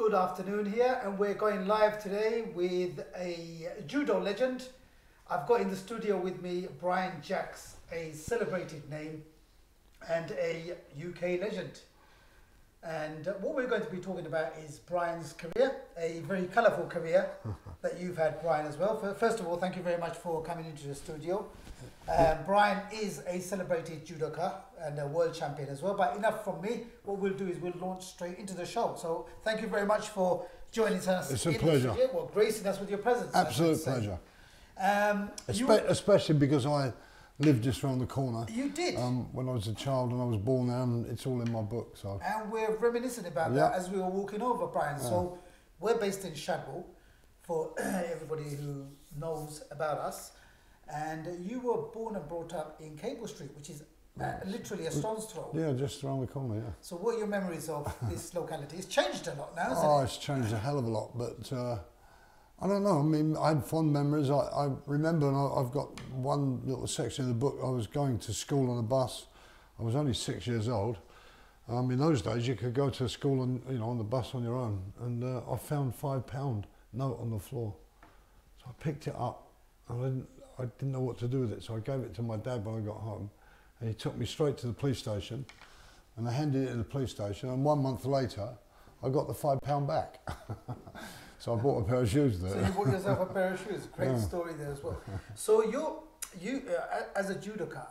good afternoon here, and we're going live today with a judo legend. I've got in the studio with me Brian Jacks, a celebrated name and a UK legend. And what we're going to be talking about is Brian's career, a very colourful career that you've had, Brian, as well. First of all, thank you very much for coming into the studio. Brian is a celebrated judoka and a world champion as well. But enough from me. What we'll do is we'll launch straight into the show. So thank you very much for joining us. It's a pleasure. Well, gracing us with your presence. Absolute pleasure. Especially because I lived just around the corner. You did? When I was a child and I was born there, and it's all in my book. So. And we're reminiscent about that as we were walking over, Brian. So we're based in Shadwell, for everybody who knows about us. And you were born and brought up in Cable Street, which is literally a stone's throw. Yeah, just around the corner, yeah. So what are your memories of this locality? It's changed a lot now, hasn't it? Oh, it's changed a hell of a lot, but I don't know. I mean, I had fond memories. I remember, and I've got one little section in the book. I was going to school on a bus. I was only 6 years old. In those days, you could go to school on, on the bus on your own, and I found £5 note on the floor. So I picked it up, and I didn't know what to do with it, so I gave it to my dad when I got home, and he took me straight to the police station, and I handed it to the police station, and 1 month later, I got the £5 back. So I bought a pair of shoes there. So you bought yourself a pair of shoes. Great story there as well. So you as a judoka,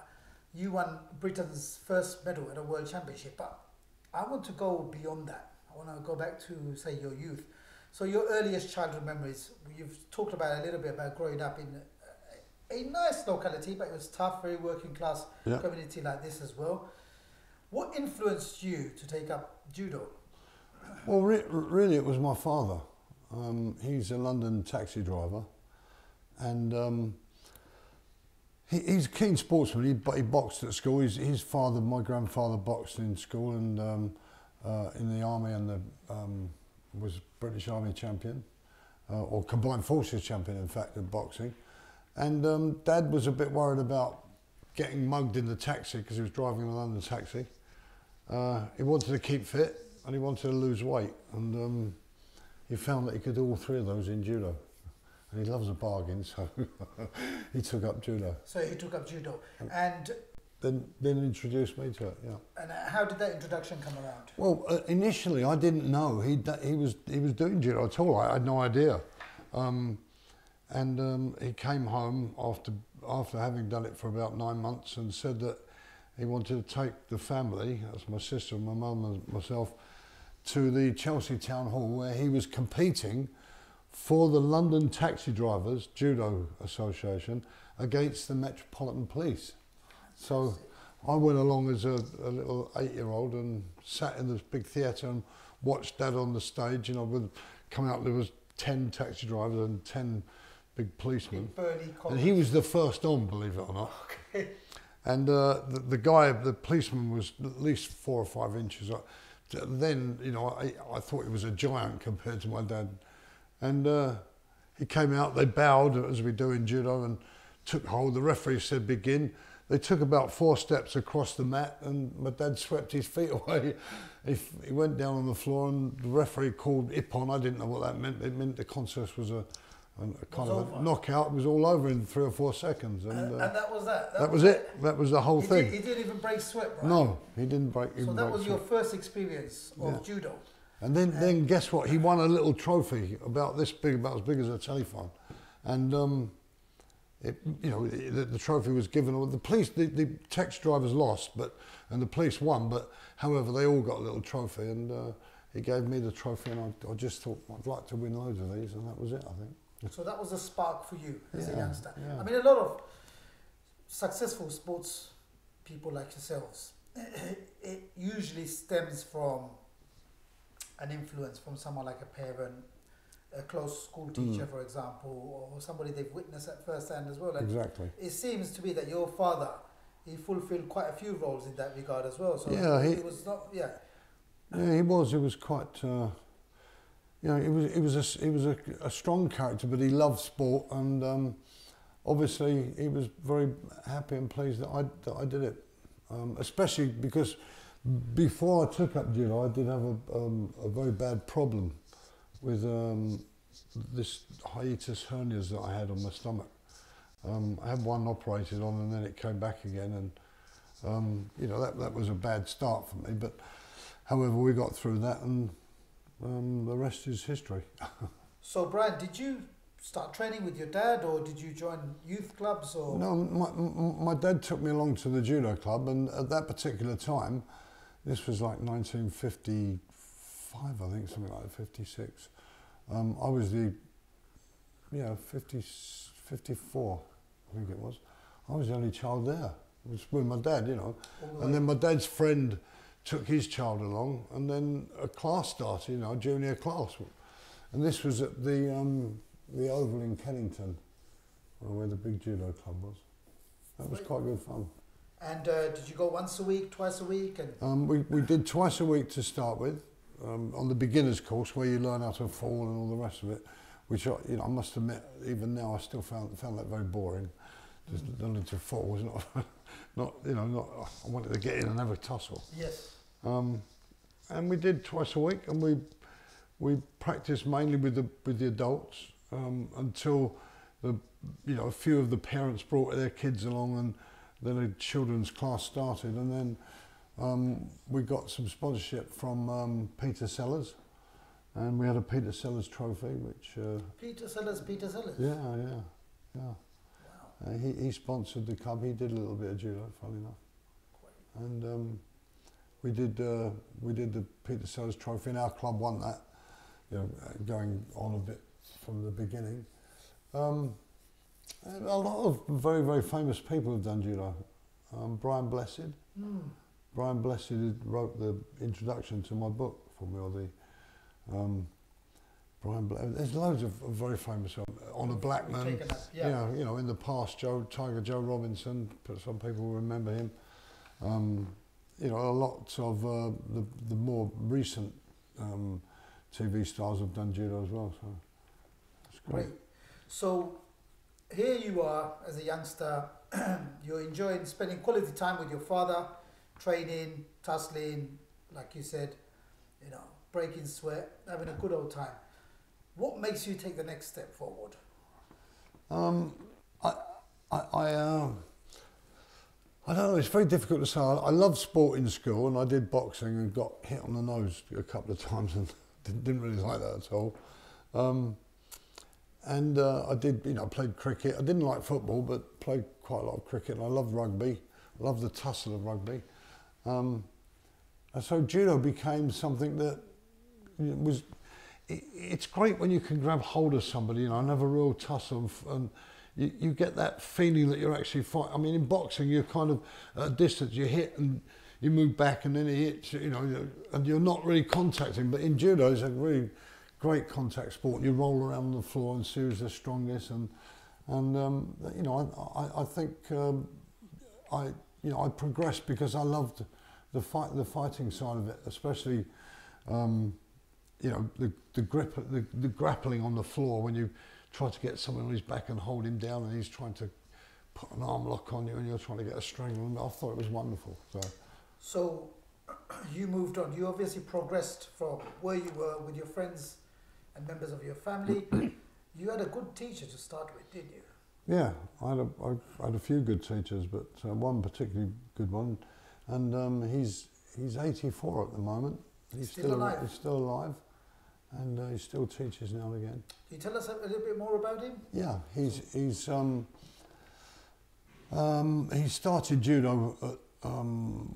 you won Britain's first medal at a world championship, but I want to go beyond that. I want to go back to, say, your youth. So your earliest childhood memories, you've talked about a little bit about growing up in a nice locality, but it was tough, very working class community like this as well. What influenced you to take up judo? Well, really it was my father. He's a London taxi driver, and he's a keen sportsman. He boxed at school. His father, my grandfather, boxed in school and in the army, and was British Army champion, or combined forces champion, in fact, in boxing. And Dad was a bit worried about getting mugged in the taxi because he was driving a London taxi. He wanted to keep fit and he wanted to lose weight, and he found that he could do all three of those in judo. And he loves a bargain, so he took up judo. So he took up judo. And then introduced me to it, yeah. And how did that introduction come around? Well, initially I didn't know he was doing judo at all. I had no idea. He came home after having done it for about 9 months and said that he wanted to take the family, that's my sister, my mum and myself, to the Chelsea Town Hall, where he was competing for the London Taxi Drivers Judo Association against the Metropolitan Police. So I went along as a little 8-year-old and sat in this big theatre and watched Dad on the stage. Coming up, there was 10 taxi drivers and 10 big policemen. And he was the first on, believe it or not. Okay. And the policeman was at least 4 or 5 inches up. Then, I thought he was a giant compared to my dad. And he came out, they bowed, as we do in judo, and took hold. The referee said begin. They took about 4 steps across the mat, and my dad swept his feet away. He went down on the floor, and the referee called Ippon. I didn't know what that meant. It meant the contest was a kind of a knockout. It was all over in 3 or 4 seconds. And that was that? That was it. That was the whole thing. He didn't even break sweat, right? No, he didn't break sweat. So that was your first experience of judo? And then guess what? He won a little trophy about this big, about as big as a telephone. And the trophy was given. The taxi drivers lost, and the police won. But however, they all got a little trophy, and he gave me the trophy, and I just thought I'd like to win loads of these, and that was it, I think. So that was a spark for you as a youngster. Yeah. I mean, a lot of successful sports people like yourselves, it usually stems from an influence from someone like a parent, a close school teacher, for example, or somebody they've witnessed at first hand as well. And exactly. It seems to be that your father, he fulfilled quite a few roles in that regard as well. So he was not, Yeah, he was. He was quite. He was a strong character, but he loved sport, and obviously he was very happy and pleased that I did it, especially because before I took up judo, I did have a very bad problem with this hiatus hernias that I had on my stomach. I had one operated on and then it came back again, and you know, that was a bad start for me, but however we got through that, and the rest is history. So Brian, did you start training with your dad, or did you join youth clubs? Or No, my dad took me along to the judo club, and at that particular time, this was like 1955, I think, something like that, 56. I was the, 54, I think it was. I was the only child there. It was with my dad, you know. And then my dad's friend took his child along, and then a class started, you know, a junior class. And this was at the Oval in Kennington, where the big judo club was. That was quite good fun. And did you go once a week, twice a week? And we did twice a week to start with, on the beginner's course, where you learn how to fall and all the rest of it, which I must admit, even now I still found that very boring. Just learning to fall was not. I wanted to get in and have a tussle. Yes. And we did twice a week, and we practiced mainly with the adults until a few of the parents brought their kids along, and then a children's class started, and then we got some sponsorship from Peter Sellers, and we had a Peter Sellers trophy, which Peter Sellers. Yeah. Wow. He sponsored the club. He did a little bit of judo, funny enough. And we did the Peter Sellers trophy, and our club won that. Going on a bit from the beginning. A lot of very, very famous people have done judo. Brian Blessed. Brian Blessed wrote the introduction to my book for me, or the there's loads of very famous. Honor Blackman. Yeah. In the past, Tiger Joe Robinson. Some people remember him. A lot of the more recent TV stars have done judo as well. So it's great. So here you are as a youngster. You're enjoying spending quality time with your father, training, tussling, like you said, breaking sweat, having a good old time. What makes you take the next step forward? I don't know, it's very difficult to say. I loved sport in school, and I did boxing and got hit on the nose a couple of times and didn't really like that at all. I did, played cricket. I didn't like football, but played quite a lot of cricket, and I loved rugby. I loved the tussle of rugby. And so judo became something that was, it's great when you can grab hold of somebody, and have a real tussle, and you get that feeling that you're actually fighting. I mean, in boxing, you're kind of at a distance, you hit and you move back, and then he hits, and you're not really contacting. But in judo, it's a really great contact sport. You roll around on the floor and see who's the strongest, and I think I progressed because I loved the fighting side of it, especially the grip, the grappling on the floor when you try to get someone on his back and hold him down, and he's trying to put an arm lock on you, and you're trying to get a string. I thought it was wonderful. So you moved on. You obviously progressed from where you were with your friends and members of your family. You had a good teacher to start with, didn't you? Yeah, I had a few good teachers, but one particularly good one, and he's 84 at the moment. He's still alive. He's still alive, and he still teaches now and again. Can you tell us a little bit more about him? Yeah, he started judo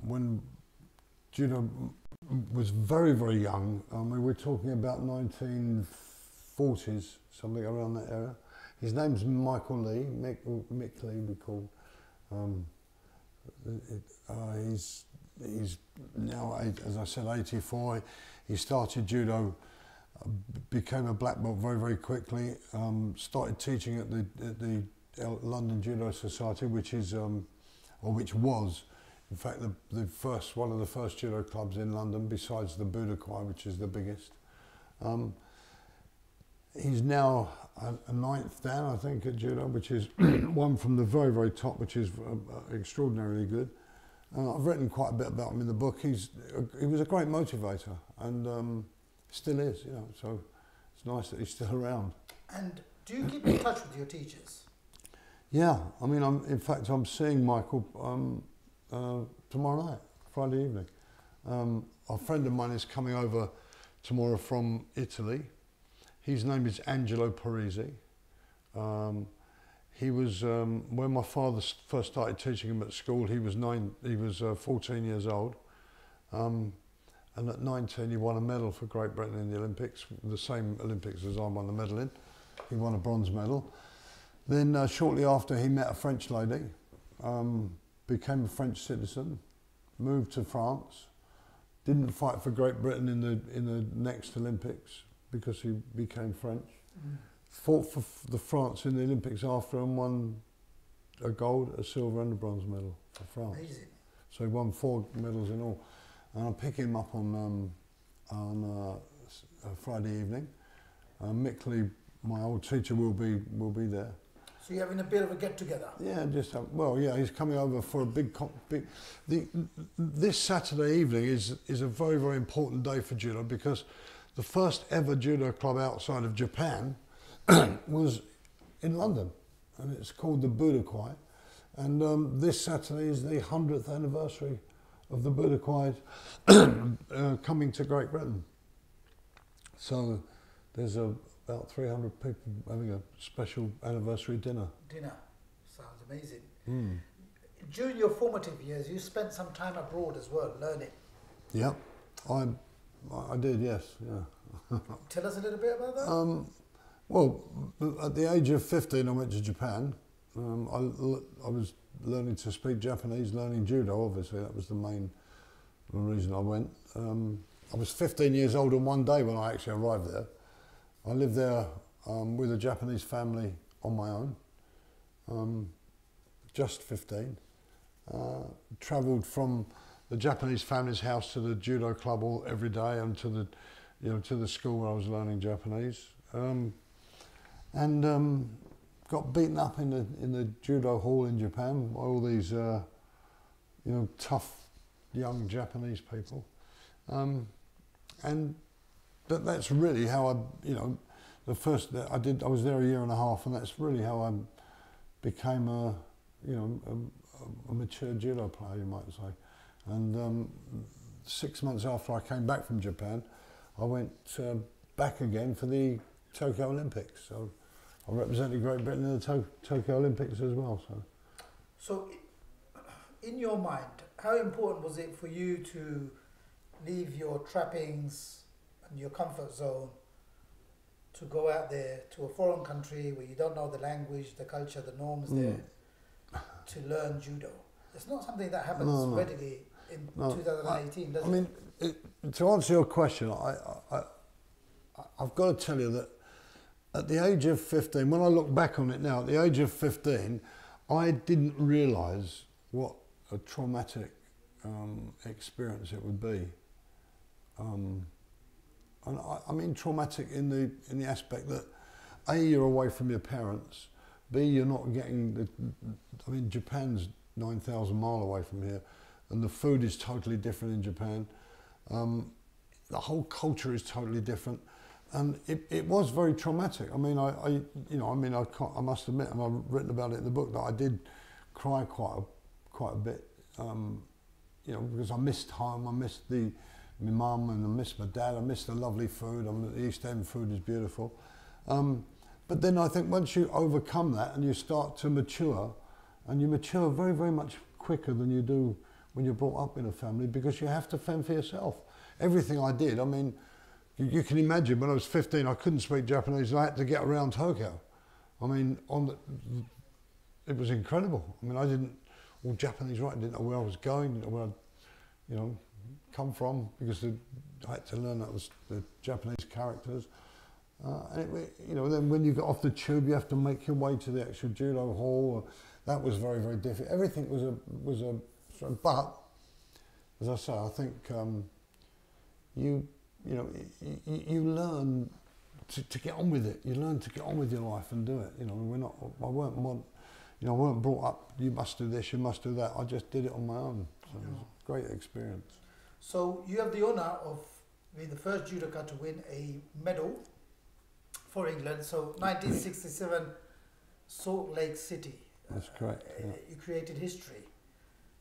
when judo was very, very young. We're talking about 1940s, something around that era. His name's Michael Lee, Mick Lee we call. He's now, as I said, 84. He started judo, became a black belt very, very quickly. Started teaching at the London Judo Society, which was, in fact, one of the first judo clubs in London, besides the Budokai, which is the biggest. He's now a ninth dan, I think, at judo, which is one from the very, very top, which is extraordinarily good. I've written quite a bit about him in the book. He was a great motivator, and still is. it's nice that he's still around. And do you keep in touch with your teachers? Yeah, I mean, in fact, I'm seeing Michael tomorrow night, Friday evening. A friend of mine is coming over tomorrow from Italy. His name is Angelo Parisi. He was, when my father first started teaching him at school, he was 14 years old. And at 19 he won a medal for Great Britain in the Olympics, the same Olympics as I won the medal in. He won a bronze medal. Then shortly after he met a French lady, became a French citizen, moved to France, didn't fight for Great Britain in the next Olympics because he became French. Fought for the France in the Olympics after and won a gold, a silver and a bronze medal for France. Amazing. So he won 4 medals in all. And I'll pick him up on Friday evening. Mick Lee, my old teacher, will be there. So you're having a bit of a get-together? Yeah, he's coming over for a big. This Saturday evening is a very, very important day for judo because the first ever judo club outside of Japan was in London, and it's called the Budokai. And this Saturday is the 100th anniversary of the Budokai coming to Great Britain. So there's about 300 people having a special anniversary dinner. Dinner. Sounds amazing. During your formative years, you spent some time abroad as well, learning. Yeah, I did, yes, yeah. Tell us a little bit about that. Well, at the age of 15, I went to Japan. I was learning to speak Japanese, learning judo, obviously. That was the main reason I went. I was 15 years old on one day when I actually arrived there. I lived there with a Japanese family on my own, just 15. Travelled from the Japanese family's house to the judo club every day and to the school where I was learning Japanese. Got beaten up in the judo hall in Japan by all these tough young Japanese people, and that's really how I was there a year and a half, and that's really how I became a mature judo player, you might say. And 6 months after I came back from Japan, I went back again for the Tokyo Olympics. So I represented Great Britain in the Tokyo Olympics as well. So, in your mind, how important was it for you to leave your trappings and your comfort zone to go out there to a foreign country where you don't know the language, the culture, the norms there, to learn judo? It's not something that happens readily in 2018, does it? I mean, to answer your question, I've got to tell you that at the age of 15, when I look back on it now, at the age of 15, I didn't realise what a traumatic experience it would be. And I mean traumatic in the aspect that A, you're away from your parents, B, you're not getting Japan's 9,000 miles away from here, and the food is totally different in Japan. The whole culture is totally different. And it was very traumatic. I mean, I must admit, and I've written about it in the book, that I did cry quite a bit. Because I missed home, I missed my mum, and I missed my dad. I missed the lovely food. The East End food is beautiful. But then I think once you overcome that and you start to mature, and you mature very, very much quicker than you do when you're brought up in a family, because you have to fend for yourself. Everything I did, I mean, you can imagine when I was 15, I couldn't speak Japanese. I had to get around Tokyo. I mean, it was incredible. I mean, I didn't Japanese, right? I didn't know where I was going, didn't know where I'd, come from, because I had to learn the Japanese characters. Then when you get off the tube, you have to make your way to the actual judo hall. That was very, very difficult. Everything was a. But as I say, I think you learn to get on with it. You learn to get on with your life and do it. I weren't brought up, you must do this, you must do that. I just did it on my own. So it was a great experience. So you have the honour of being the first judoka to win a medal For England. So 1967, Salt Lake City. That's correct. Yeah. You created history.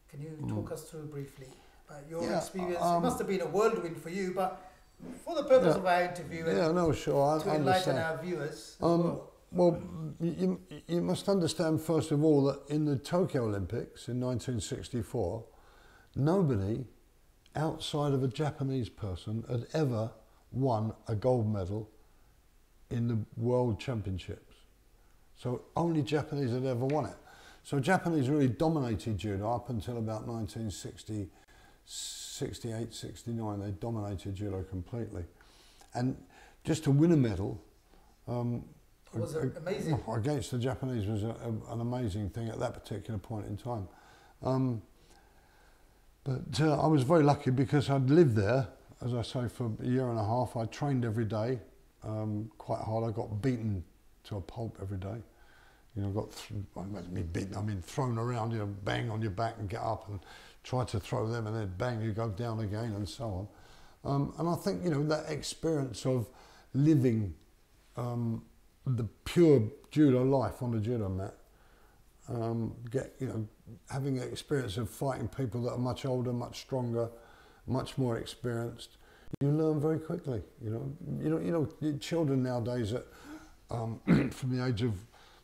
Can you talk us through briefly about your Yeah, experience? It must have been a whirlwind for you, but for the purpose of our interview and sure, to enlighten our viewers as well. Well, you must understand first of all that in the Tokyo Olympics in 1964, nobody outside of a Japanese person had ever won a gold medal in the World Championships. So only Japanese had ever won it. So Japanese really dominated judo up until about 1960, 68, 69. They dominated judo completely. And just to win a medal was amazing. Against the Japanese was an amazing thing at that particular point in time. But I was very lucky because I'd lived there, as I say, for a year and a half. I trained every day, quite hard. I got beaten to a pulp every day. You know, I mean thrown around, you know, bang on your back and get up and try to throw them and then bang, you go down again and so on. And I think, you know, that experience of living the pure judo life on the judo mat, having the experience of fighting people that are much older, much stronger, much more experienced, you learn very quickly. You know, children nowadays at from the age of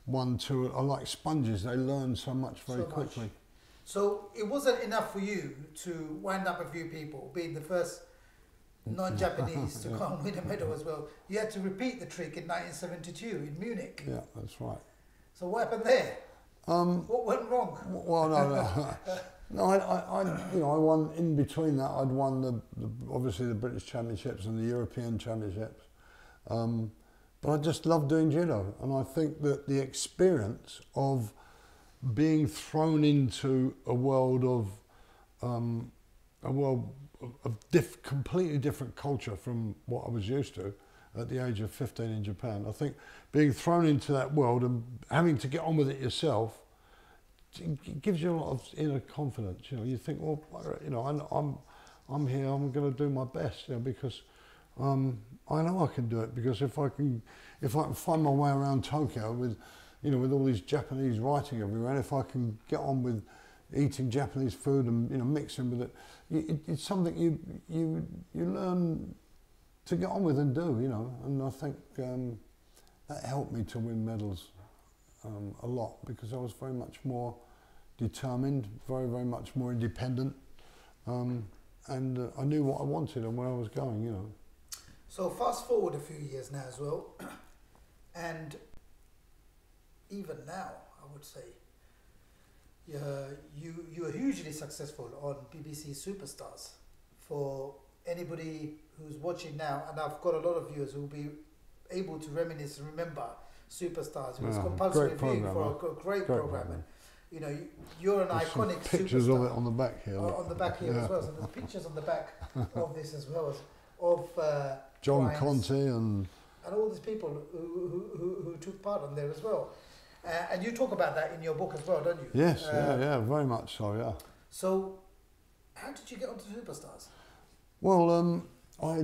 1, 2 are like sponges. They learn so much very quickly. So it wasn't enough for you to wind up a few people, being the first non-Japanese to come win a medal as well. You had to repeat the trick in 1972 in Munich. Yeah, that's right. So what happened there? What went wrong? Well, no, I won in between that. I'd won obviously the British Championships and the European Championships. But I just love doing judo, and I think that the experience of being thrown into a world of completely different culture from what I was used to at the age of 15 in Japan. I think being thrown into that world and having to get on with it yourself, it gives you a lot of inner confidence. You know, you think, well, you know, I'm here. I'm going to do my best. You know, because I know I can do it. Because if I can find my way around Tokyo with, you know, with all these Japanese writing everywhere, and if I can get on with eating Japanese food and, you know, mixing with it, it's something you learn to get on with and do, you know. And I think that helped me to win medals a lot, because I was very much more determined, very, very much more independent, and I knew what I wanted and where I was going, you know. So fast forward a few years now as well, and even now, I would say, you are hugely successful on BBC Superstars. For anybody who's watching now, and I've got a lot of viewers who will be able to reminisce and remember Superstars. It was compulsory viewing for a great program. And, you know, you're an iconic superstar. Pictures of it on the back here. On the back here as well. So there's pictures on the back of this as well, as of John Conte and all these people who took part on there as well. And you talk about that in your book as well, don't you? Yes, yeah, very much so, yeah. So, how did you get onto Superstars? Well, I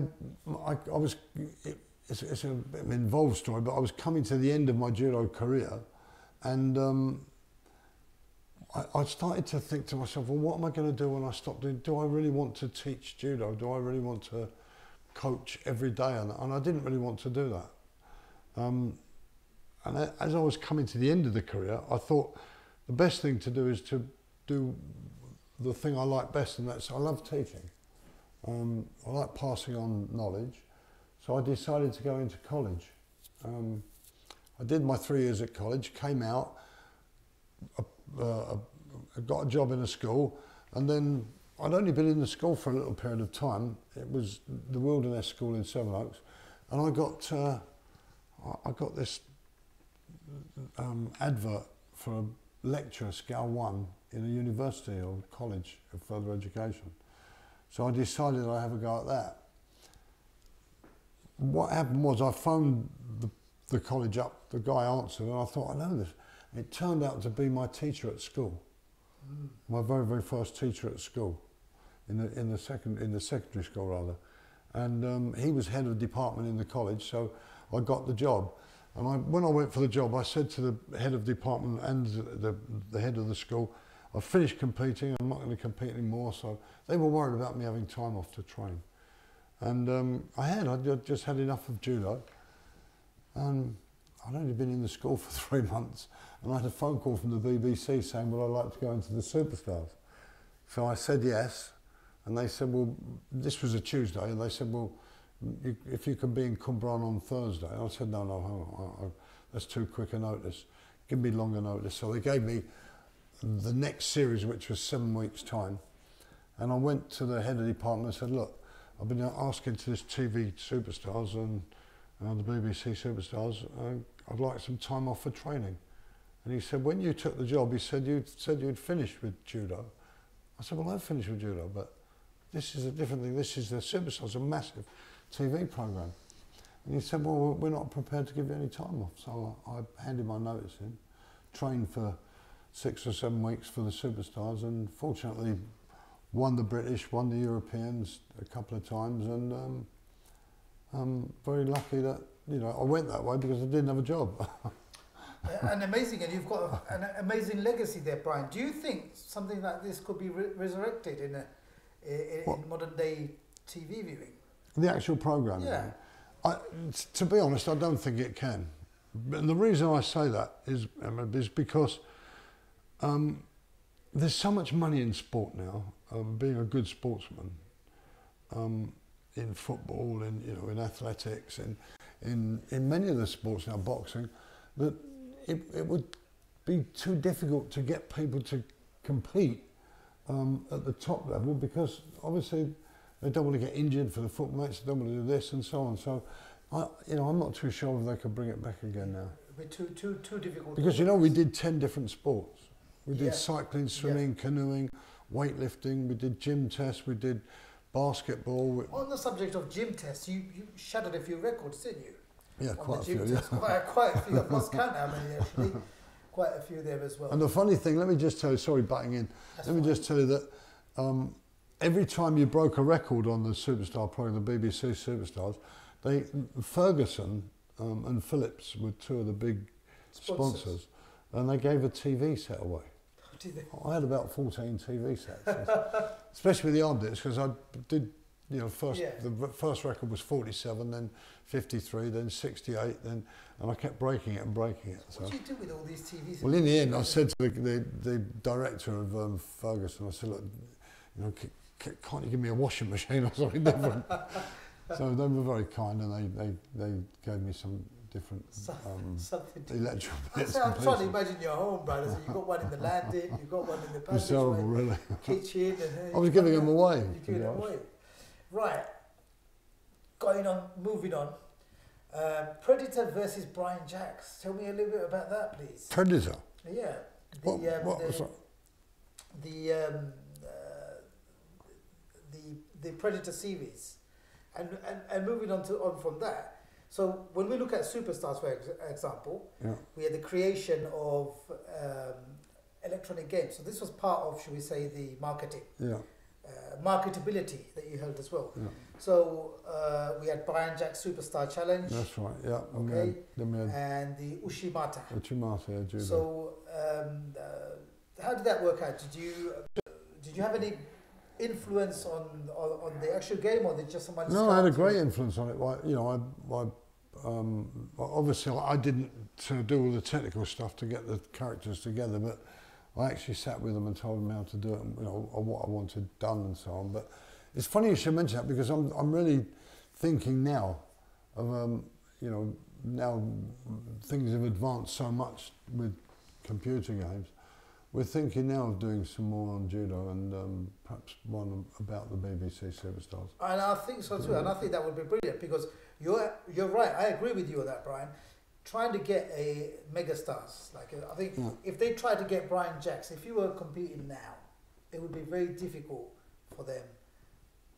was. It's a bit of an involved story, but I was coming to the end of my judo career, and I started to think to myself, well, what am I going to do when I stop doing? Do I really want to teach judo? Do I really want to coach every day? And I didn't really want to do that. And as I was coming to the end of the career, I thought the best thing to do is to do the thing I like best, and that's I love teaching. I like passing on knowledge. So I decided to go into college. I did my 3 years at college, came out, got a job in a school, and then I'd only been in the school for a little period of time. It was the Wilderness School in Sevenoaks, and I got this advert for a lecturer, Scale 1, in a university or college of further education. So I decided I'd have a go at that. What happened was I phoned the college up, the guy answered, and I thought, I know this. It turned out to be my teacher at school, my very, very first teacher at school, in the secondary school rather. And he was head of department in the college, so I got the job. And when I went for the job, I said to the head of department and the head of the school, I've finished competing, I'm not going to compete anymore. So they were worried about me having time off to train. And I'd just had enough of judo. And I'd only been in the school for 3 months. And I had a phone call from the BBC saying, would I like to go into the Superstars? So I said yes. And they said, well, this was a Tuesday. And they said, well, if you can be in Cwmbran on Thursday. I said, no, that's too quick a notice. Give me longer notice. So they gave me the next series, which was 7 weeks' time. And I went to the head of the department and said, look, I've been asking to this TV Superstars and the BBC Superstars, I'd like some time off for training. And he said, when you took the job, he said you'd finished with judo. I said, well, I've finished with judo, but this is a different thing. This is the Superstars, a massive TV programme. And he said, well, we're not prepared to give you any time off. So I handed my notice in, trained for 6 or 7 weeks for the Superstars, and fortunately won the British, won the Europeans a couple of times, and I'm very lucky that, you know, I went that way because I didn't have a job. And amazing, and you've got an amazing legacy there, Brian. Do you think something like this could be resurrected in modern day TV viewing? The actual programme? Yeah. To be honest, I don't think it can. And the reason I say that is because there's so much money in sport now. Being a good sportsman, in football, in athletics, in many of the sports now, boxing, that it would be too difficult to get people to compete at the top level, because obviously they don't want to get injured for the football match, they don't want to do this and so on. So, I'm not too sure if they could bring it back again now. It'd be too difficult. Because we did 10 different sports. We did cycling, swimming, canoeing, weightlifting. We did gym tests. We did basketball. On the subject of gym tests, you shattered a few records, didn't you? Yeah, quite a few. Quite a few. I've lost count how many actually. Quite a few there as well. And the funny thing, let me just tell you, sorry, butting in. Let me just tell you that every time you broke a record on the Superstar program, the BBC Superstars, Ferguson and Philips were two of the big sponsors, and they gave a TV set away. I had about 14 TV sets, especially with the arm discs, because I did, the first record was 47, then 53, then 68, and I kept breaking it. So what do you do with all these TV sets? Well, in the end, I said to the director of Ferguson, I said, look, can't you give me a washing machine or something different? So they were very kind, and they gave me some different electrical bits. I'm trying to imagine your home, brother. So you've got one in the landing, you've got one in the passageway, terrible, really. kitchen. I was giving them away. You're giving them away. Right. Moving on. Predator versus Brian Jacks. Tell me a little bit about that, please. Predator? Yeah. The Predator series. And moving on from that, so when we look at Superstars, for example, we had the creation of electronic games. So this was part of, should we say, the marketing, marketability that you held as well. Yeah. So we had Brian Jack's Superstar Challenge. That's right. Yeah. Okay. And the Ushimata. Ushimata, judo. So how did that work out? Did you have any influence on the actual game, or did just someone? No, I had a great influence on it. Obviously I didn't do all the technical stuff to get the characters together, but I actually sat with them and told them how to do it, or what I wanted done and so on. But it's funny you should mention that, because I'm really thinking now of now things have advanced so much with computer games. We're thinking now of doing some more on judo, and perhaps one about the BBC Superstars. And I think so too, and I think that would be brilliant, because you're right. I agree with you on that, Brian. Trying to get a megastars, I think if they tried to get Brian Jacks, if you were competing now, it would be very difficult for them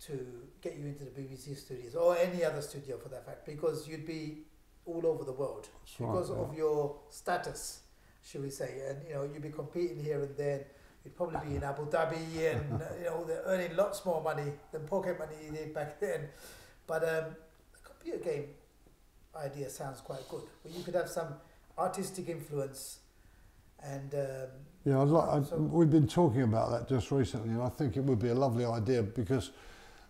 to get you into the BBC studios or any other studio for that fact, because you'd be all over the world because of your status, should we say, and you'd be competing here and then. You'd probably be in Abu Dhabi, and they're earning lots more money than pocket money you did back then. But the computer game idea sounds quite good. Where you could have some artistic influence and... yeah, we've been talking about that just recently, and I think it would be a lovely idea because,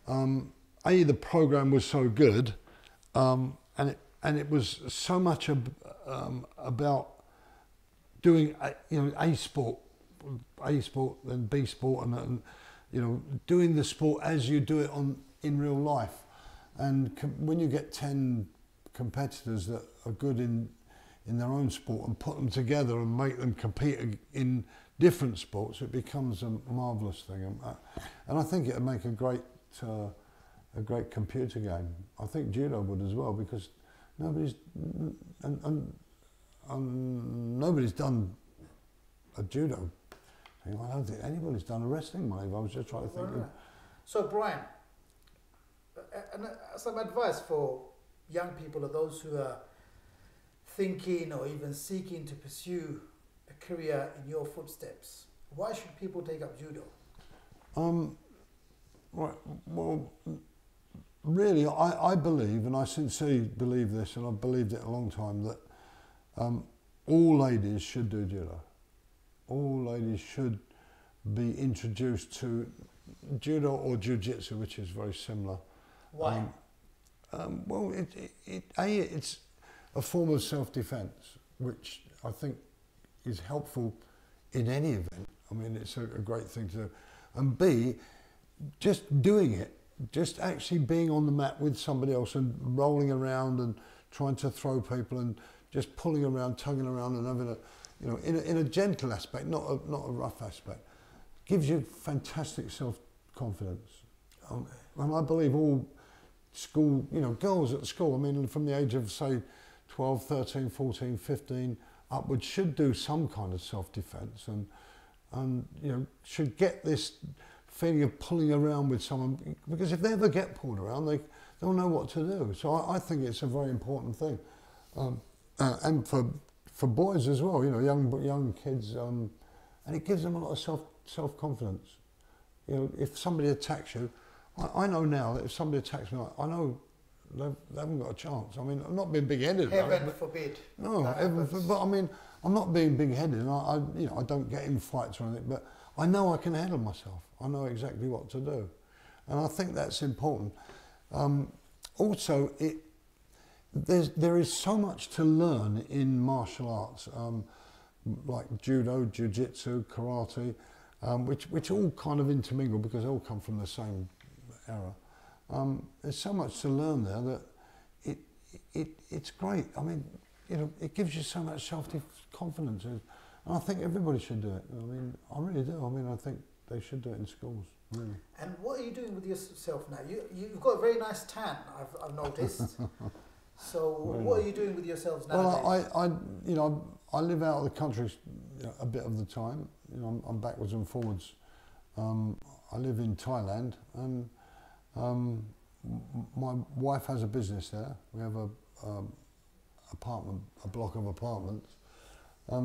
A, the programme was so good, and it was so much about doing A sport, then B sport, and doing the sport as you do it in real life. And when you get 10 competitors that are good in their own sport and put them together and make them compete in different sports, it becomes a marvellous thing. And I think it would make a great computer game. I think judo would as well, because nobody's done a judo thing. I don't think anybody's done a wrestling one. I was just trying to think. So Brian, some advice for young people or those who are thinking or even seeking to pursue a career in your footsteps. Why should people take up judo? Right, well, really, I believe, and I sincerely believe this, and I've believed it a long time, that all ladies should do judo. All ladies should be introduced to judo or jiu-jitsu, which is very similar. Why? Well, it's a form of self-defense, which I think is helpful in any event. I mean, it's a great thing to do. And B, just doing it, just actually being on the mat with somebody else and rolling around and trying to throw people and just pulling around, tugging around and having in a gentle aspect, not a rough aspect, gives you fantastic self-confidence. Okay. And I believe all school, girls at school, I mean, from the age of, say, 12, 13, 14, 15 upwards, should do some kind of self-defense and should get this feeling of pulling around with someone, because if they ever get pulled around, they'll know what to do. So I think it's a very important thing. And for boys as well, young kids, and it gives them a lot of self-confidence. If somebody attacks you, I know now that if somebody attacks me, I know they haven't got a chance. I mean, I'm not being big-headed. Heaven forbid. No, but I mean, I'm not being big-headed, and I don't get in fights or anything, but I know I can handle myself. I know exactly what to do, and I think that's important. Also, there is so much to learn in martial arts, like judo, jiu-jitsu, karate, which all kind of intermingle because they all come from the same era. There's so much to learn there that it's great. I mean, it gives you so much self-confidence, and I think everybody should do it. I mean, I really do. I mean, I think they should do it in schools, really. And what are you doing with yourself now? You've got a very nice tan, I've noticed. So what are you doing with yourselves now? Well, I live out of the country a bit of the time. I'm backwards and forwards. I live in Thailand, and my wife has a business there. We have a block of apartments.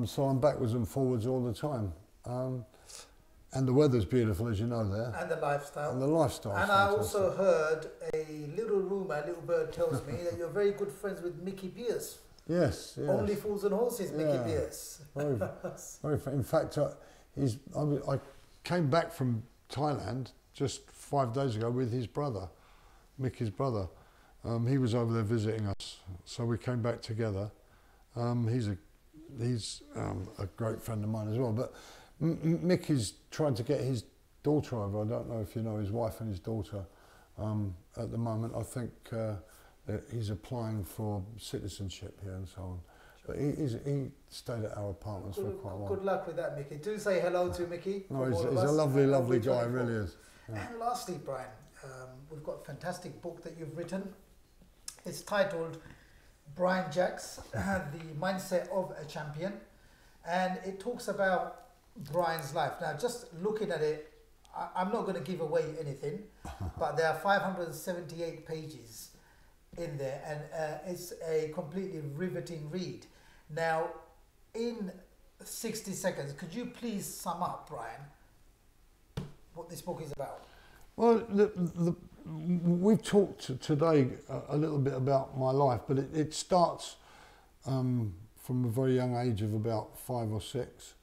So I'm backwards and forwards all the time. And the weather's beautiful, as you know, there. And the lifestyle. And the lifestyle. And I also heard a little rumour, a little bird tells me that you're very good friends with Mickey Pierce. Yes. Only Fools and Horses, Mickey Pierce. In fact, I came back from Thailand just 5 days ago with his brother, Mickey's brother. He was over there visiting us, so we came back together. He's a great friend of mine as well. But Mickey's trying to get his daughter over. I don't know if you know his wife and his daughter. At the moment, I think that he's applying for citizenship here and so on. But he stayed at our apartments for quite a while. Good luck with that, Mickey. Do say hello to Mickey. No, he's a lovely guy, really is. Yeah. And lastly, Brian, we've got a fantastic book that you've written. It's titled Brian Jacks, The Mindset of a Champion. And it talks about Brian's life. Now, just looking at it, I'm not going to give away anything, but there are 578 pages in there, and it's a completely riveting read. Now, in 60 seconds, could you please sum up, Brian, what this book is about? Well, we've talked today a little bit about my life, but it starts from a very young age of about 5 or 6,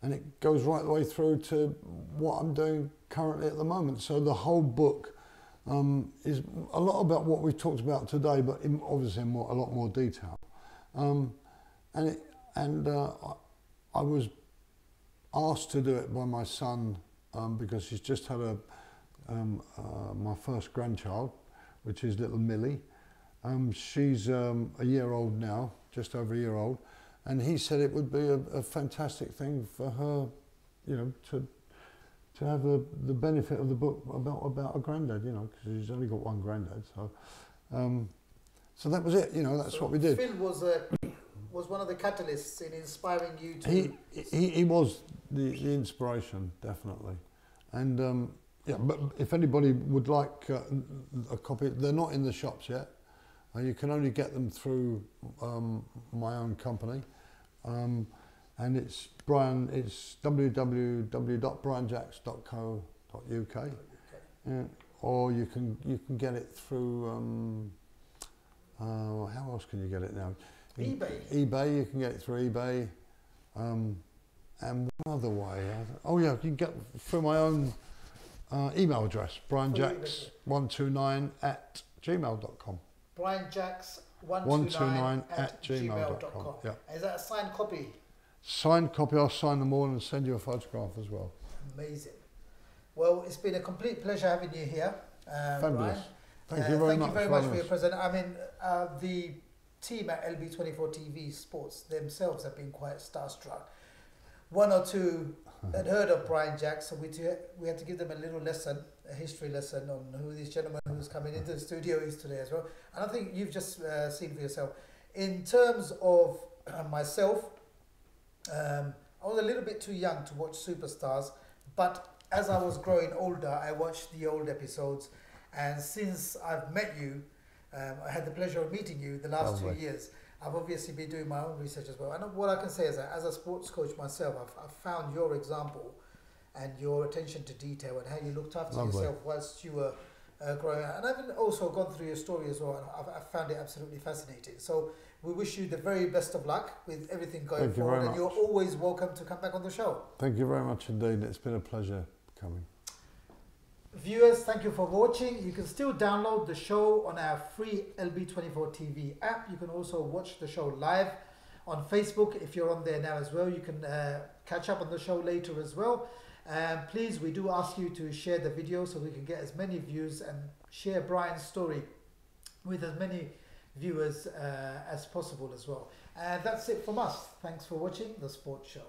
and it goes right the way through to what I'm doing currently at the moment. So the whole book is a lot about what we've talked about today, but obviously in a lot more detail. I was asked to do it by my son because he's just had my first grandchild, which is little Millie. She's a year old now, just over a year old, and he said it would be a fantastic thing for her, you know, to have the benefit of the book about a granddad, you know, because she's only got one granddad. So so that was it, you know, that's what we did. Phil was one of the catalysts in inspiring you to... He was the inspiration, definitely. And yeah, but if anybody would like a copy, they're not in the shops yet. You can only get them through my own company. And it's www.brianjacks.co.uk. Or you can get it through, how else can you get it now? eBay. eBay, you can get it through eBay. And one other way, oh yeah, you can get through my own email address, brianjacks129@gmail.com. brianjacks129@gmail.com. Yeah. Is that a signed copy? Signed copy, I'll sign them all and send you a photograph as well. Amazing. Well, it's been a complete pleasure having you here, Fabulous. Brian. Thank you very much for your presence. I mean, the team at LB24 TV Sports themselves have been quite starstruck. One or two had heard of Brian Jacks, so we had to give them a little lesson, a history lesson on who this gentleman who's coming into the studio is today as well. And I think you've just seen for yourself. In terms of myself, I was a little bit too young to watch Superstars, but as I was growing older, I watched the old episodes, and since I've met you, I had the pleasure of meeting you the last 2 years. I've obviously been doing my own research as well. And what I can say is that as a sports coach myself, I've found your example and your attention to detail and how you looked after yourself whilst you were growing up. And I've also gone through your story as well, and I've found it absolutely fascinating. So we wish you the very best of luck with everything going forward. And you're always welcome to come back on the show. Thank you very much indeed. It's been a pleasure coming. Viewers, thank you for watching. You can still download the show on our free LB24 TV app. You can also watch the show live on Facebook if you're on there now as well. You can catch up on the show later as well. Please, we do ask you to share the video so we can get as many views and share Brian's story with as many viewers as possible as well. And that's it from us. Thanks for watching The Sports Show.